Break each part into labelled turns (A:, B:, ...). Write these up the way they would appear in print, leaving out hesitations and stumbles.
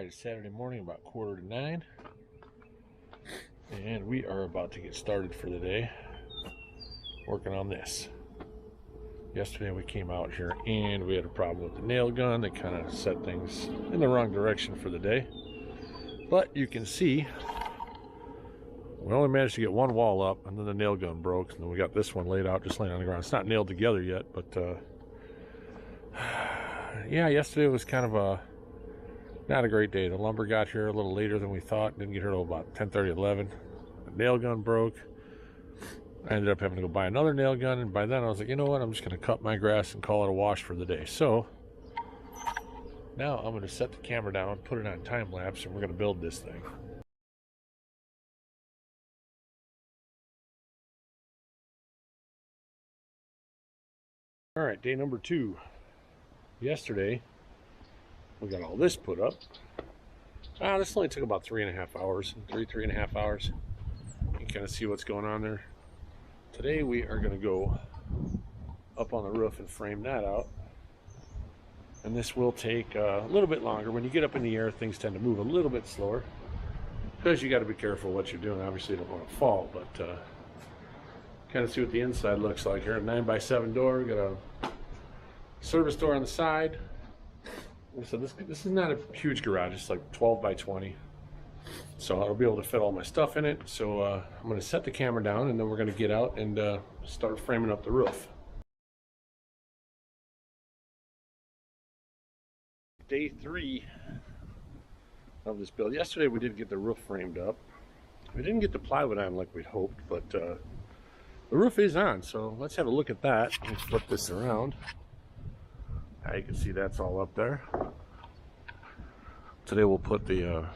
A: Alright, it's Saturday morning, about 8:45, and we are about to get started for the day working on this. Yesterday we came out here and we had a problem with the nail gun that kind of set things in the wrong direction for the day. But you can see we only managed to get one wall up, and then the nail gun broke, and then we got this one laid out, just laying on the ground. It's not nailed together yet, but yeah, yesterday was kind of not a great day. The lumber got here a little later than we thought. Didn't get here till about 10:30, 11. The nail gun broke. I ended up having to go buy another nail gun, and by then I was like, you know what, I'm just going to cut my grass and call it a wash for the day. So now I'm going to set the camera down, put it on time lapse, and we're going to build this thing. All right, day number 2. Yesterday we got all this put up. This only took about 3.5 hours, 3.5 hours. You can kind of see what's going on there. Today we are going to go up on the roof and frame that out. And this will take a little bit longer. When you get up in the air, things tend to move a little bit slower because you got to be careful what you're doing. Obviously you don't want to fall, but kind of see what the inside looks like here. A 9x7 door. We got a service door on the side. So this is not a huge garage. It's like 12x20. So I'll be able to fit all my stuff in it. So I'm going to set the camera down, and then we're going to get out and start framing up the roof. Day 3 of this build. Yesterday we did get the roof framed up. We didn't get the plywood on like we'd hoped, but the roof is on. So let's have a look at that. Let me flip this around. You can see that's all up there. Today we'll put the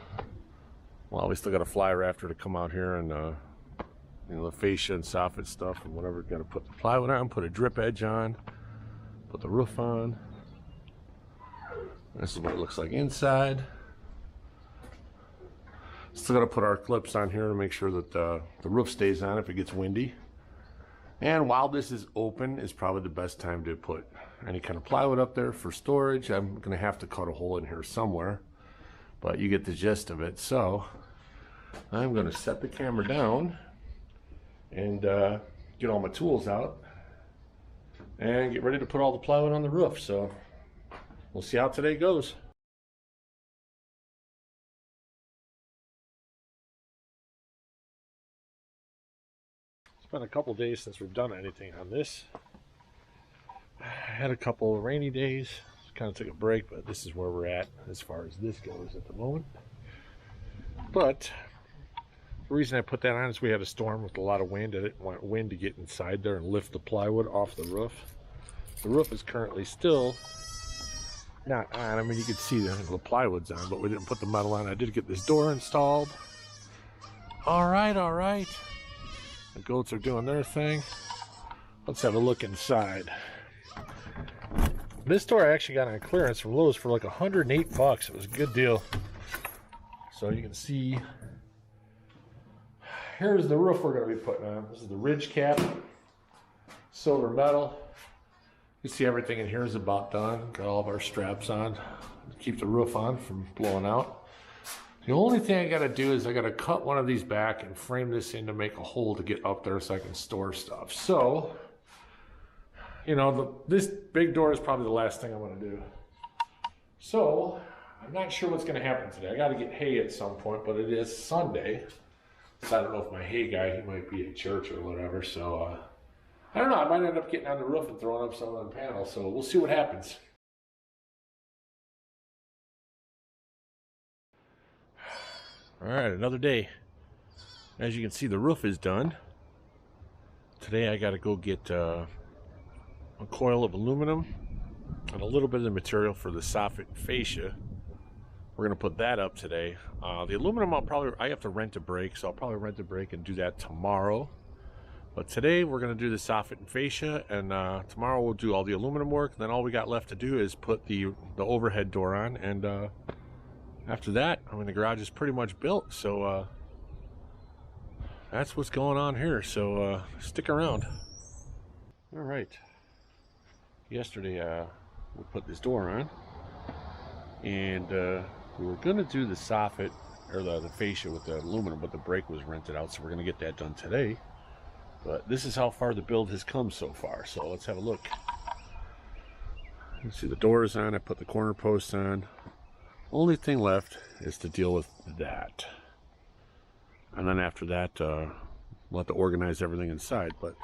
A: well, we still got a fly rafter to come out here, and you know, the fascia and soffit stuff and whatever. Got to put the plywood on, put a drip edge on, put the roof on. This is what it looks like inside. Still got to put our clips on here to make sure that the roof stays on if it gets windy. And while this is open is probably the best time to put any kind of plywood up there for storage. I'm going to have to cut a hole in here somewhere, but you get the gist of it. So I'm going to set the camera down and get all my tools out and get ready to put all the plywood on the roof. So we'll see how today goes. It's been a couple days since we've done anything on this. I had a couple of rainy days, kind of took a break, but this is where we're at as far as this goes at the moment. But the reason I put that on is we had a storm with a lot of wind. I didn't want wind to get inside there and lift the plywood off the roof. The roof is currently still not on. I mean, you can see the plywood's on, but we didn't put the metal on. I did get this door installed. All right. The goats are doing their thing. Let's have a look inside. This door I actually got on clearance from Lowe's for like $108. It was a good deal. So you can see, here's the roof we're going to be putting on. This is the ridge cap, silver metal. You see everything in here is about done. Got all of our straps on to keep the roof on from blowing out. The only thing I got to do is I got to cut one of these back and frame this in to make a hole to get up there so I can store stuff. So, you know, this big door is probably the last thing I want to do. So I'm not sure what's going to happen today. I got to get hay at some point, but it is Sunday. So I don't know if my hay guy, he might be at church or whatever. So I don't know. I might end up getting on the roof and throwing up some of the panels. So we'll see what happens. All right, another day. As you can see, the roof is done. Today I got to go get a coil of aluminum and a little bit of the material for the soffit and fascia. We're going to put that up today. The aluminum I have to rent a break, so I'll probably rent a break and do that tomorrow. But today we're going to do the soffit and fascia, and tomorrow we'll do all the aluminum work. And then all we got left to do is put the overhead door on, and after that, I mean, the garage is pretty much built. So that's what's going on here. So stick around. All right. Yesterday we put this door on, and We were going to do the soffit, or the fascia with the aluminum, but the brake was rented out, so we're going to get that done today. But this is how far the build has come so far, so let's have a look. You see the doors on, I put the corner posts on. Only thing left is to deal with that. And then after that, we'll have to organize everything inside. But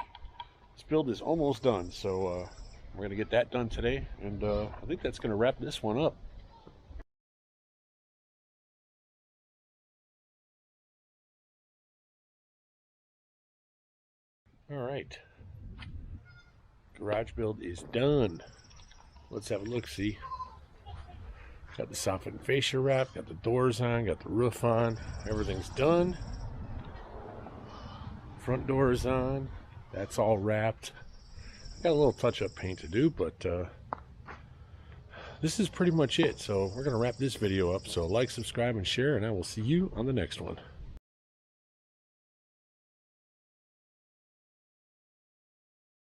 A: this build is almost done, so we're going to get that done today. And I think that's going to wrap this one up. All right, garage build is done. Let's have a look, see. Got the soffit and fascia wrap, got the doors on, got the roof on, everything's done. Front door is on, that's all wrapped. Got a little touch-up paint to do, but this is pretty much it. So we're gonna wrap this video up. So like, subscribe, and share, and I will see you on the next one.